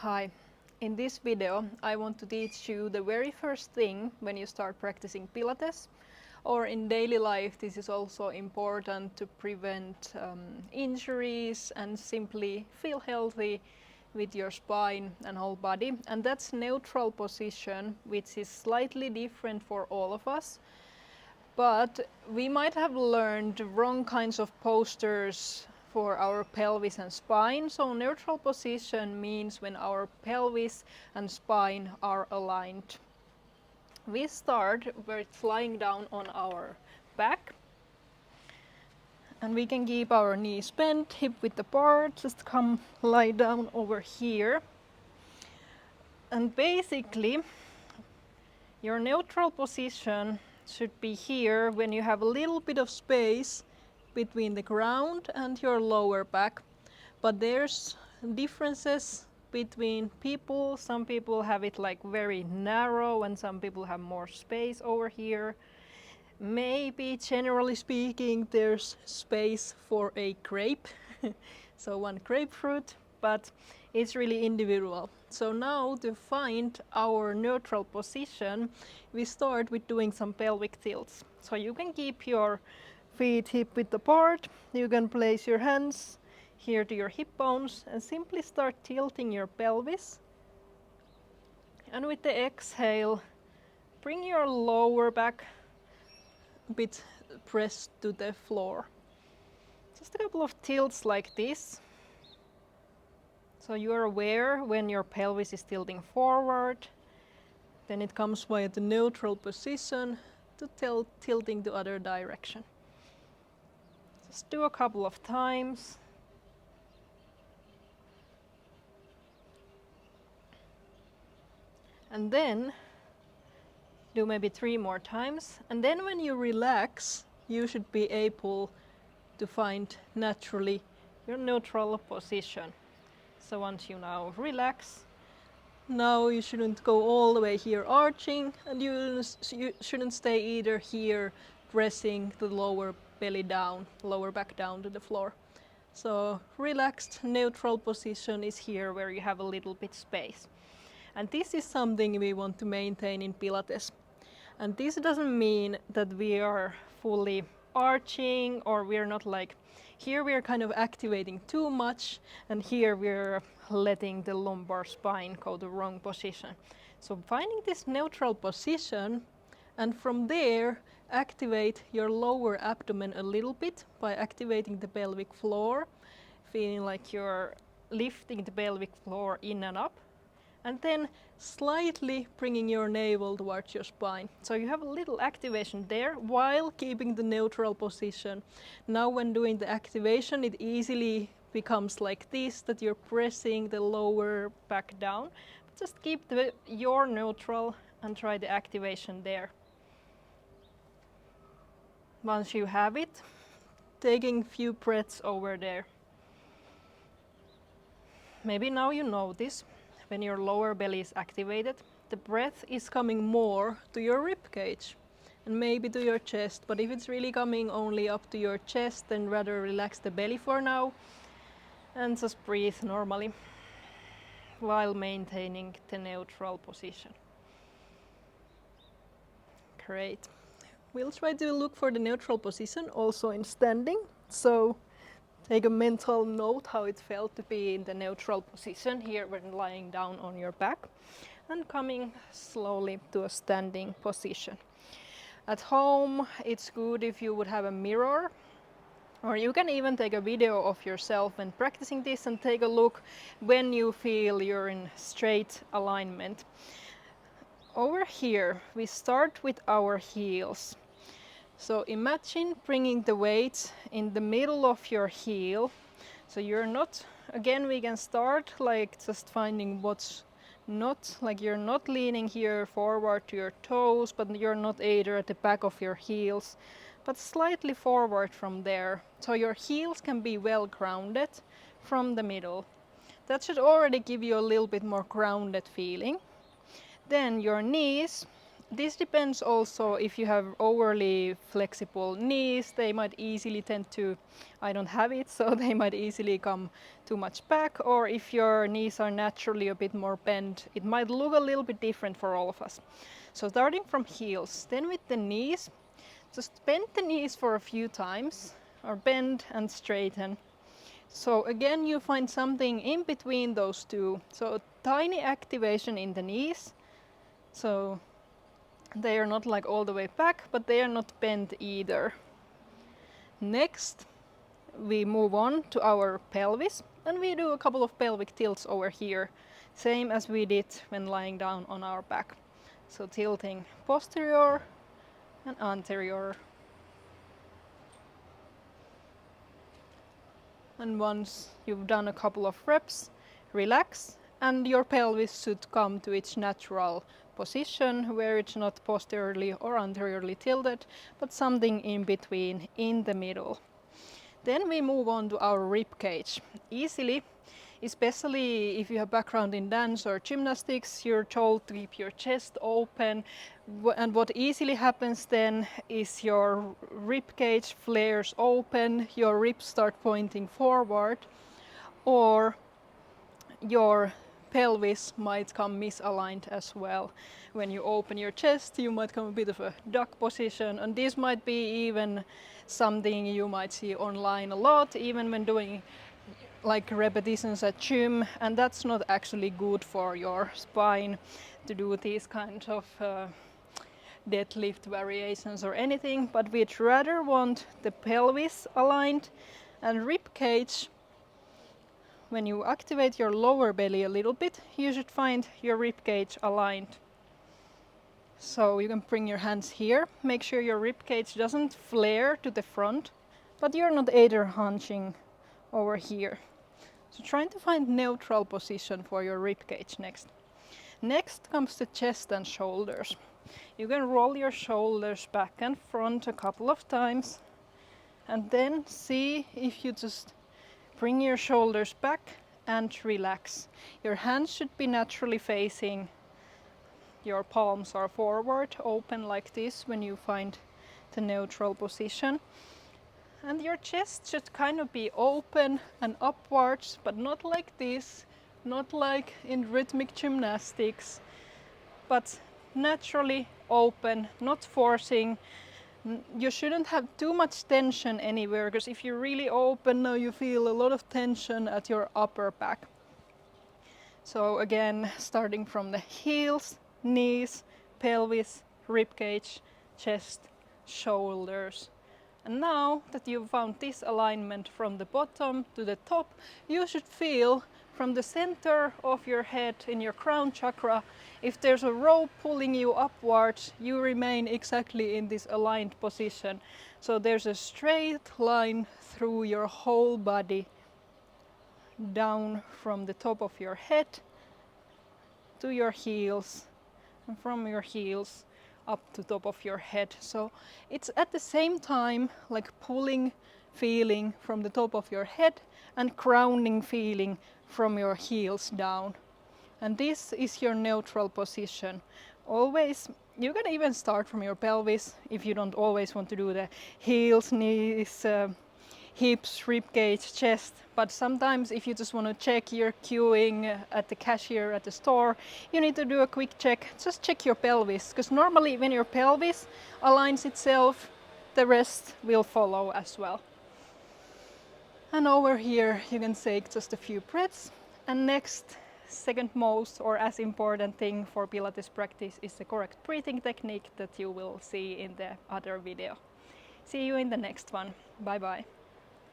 Hi, in this video I want to teach you the very first thing when you start practicing Pilates, or in daily life. This is also important to prevent injuries and simply feel healthy with your spine and whole body, and that's neutral position, which is slightly different for all of us. But we might have learned wrong kinds of postures for our pelvis and spine. So neutral position means when our pelvis and spine are aligned. We start with lying down on our back. And we can keep our knees bent, hip width apart. Just come lie down over here. And basically, your neutral position should be here when you have a little bit of space between the ground and your lower back. But there's differences between people. Some people have it like very narrow and some people have more space over here. Maybe generally speaking there's space for a grape, so one grapefruit, but it's really individual. So now to find our neutral position, we start with doing some pelvic tilts. So you can keep your feet hip width apart, you can place your hands here to your hip bones and simply start tilting your pelvis. And with the exhale, bring your lower back a bit pressed to the floor. Just a couple of tilts like this. So you are aware when your pelvis is tilting forward, then it comes via the neutral position to tilting the other direction. Just do a couple of times. And then do maybe 3 more times. And then when you relax, you should be able to find naturally your neutral position. So once you now relax, now you shouldn't go all the way here arching, and you shouldn't stay either here pressing the lower belly down, lower back down to the floor. So relaxed neutral position is here where you have a little bit space. And this is something we want to maintain in Pilates. And this doesn't mean that we are fully arching, or we're not like, here we're kind of activating too much and here we're letting the lumbar spine go to the wrong position. So finding this neutral position, and from there activate your lower abdomen a little bit by activating the pelvic floor, feeling like you're lifting the pelvic floor in and up, and then slightly bringing your navel towards your spine. So you have a little activation there while keeping the neutral position. Now when doing the activation, it easily becomes like this, that you're pressing the lower back down. Just keep your neutral and try the activation there. Once you have it, taking a few breaths over there. Maybe now you notice when your lower belly is activated, the breath is coming more to your ribcage and maybe to your chest. But if it's really coming only up to your chest, then rather relax the belly for now and just breathe normally while maintaining the neutral position. Great. We'll try to look for the neutral position also in standing. So take a mental note how it felt to be in the neutral position here when lying down on your back, and coming slowly to a standing position. At home, it's good if you would have a mirror, or you can even take a video of yourself when practicing this and take a look when you feel you're in straight alignment. Over here, we start with our heels. So imagine bringing the weight in the middle of your heel. So you're not, again we can start like just finding what's not, like you're not leaning here forward to your toes, but you're not either at the back of your heels, but slightly forward from there. So your heels can be well grounded from the middle. That should already give you a little bit more grounded feeling. Then your knees This depends also if you have overly flexible knees, they might easily tend to, I don't have it, so they might easily come too much back, or if your knees are naturally a bit more bent, it might look a little bit different for all of us. So starting from heels, then with the knees, just bend the knees for a few times, or bend and straighten. So again, you find something in between those two. So tiny activation in the knees. So they are not like all the way back, but they are not bent either. Next, we move on to our pelvis and we do a couple of pelvic tilts over here, same as we did when lying down on our back. So tilting posterior and anterior. And once you've done a couple of reps, relax and your pelvis should come to its natural position where it's not posteriorly or anteriorly tilted, but something in between, in the middle. Then we move on to our rib cage. Easily, especially if you have background in dance or gymnastics, you're told to keep your chest open. And what easily happens then is your rib cage flares open, your ribs start pointing forward, or your pelvis might come misaligned as well. When you open your chest, you might come a bit of a duck position, and this might be even something you might see online a lot, even when doing like repetitions at gym, and that's not actually good for your spine to do these kinds of deadlift variations or anything, but we'd rather want the pelvis aligned and rib cage. When you activate your lower belly a little bit, you should find your rib cage aligned. So you can bring your hands here, make sure your rib cage doesn't flare to the front, but you're not either hunching over here. So trying to find neutral position for your rib cage next. Next comes the chest and shoulders. You can roll your shoulders back and front a couple of times and then see if you just bring your shoulders back and relax. Your hands should be naturally facing, your palms are forward, open like this when you find the neutral position. And your chest should kind of be open and upwards, but not like this, not like in rhythmic gymnastics, but naturally open, not forcing. You shouldn't have too much tension anywhere, because if you really open now you feel a lot of tension at your upper back. So again, starting from the heels, knees, pelvis, ribcage, chest, shoulders. And now that you've found this alignment from the bottom to the top, you should feel from the center of your head in your crown chakra, if there's a rope pulling you upwards, you remain exactly in this aligned position. So there's a straight line through your whole body, down from the top of your head to your heels, and from your heels up to top of your head. So it's at the same time like pulling feeling from the top of your head and grounding feeling from your heels down. And this is your neutral position. Always, you can even start from your pelvis if you don't always want to do the heels, knees, hips, ribcage, chest. But sometimes if you just want to check your queuing at the cashier at the store, you need to do a quick check. Just check your pelvis, because normally when your pelvis aligns itself, the rest will follow as well. And over here you can take just a few breaths. And next, second most or as important thing for Pilates practice is the correct breathing technique that you will see in the other video. See you in the next one. Bye bye.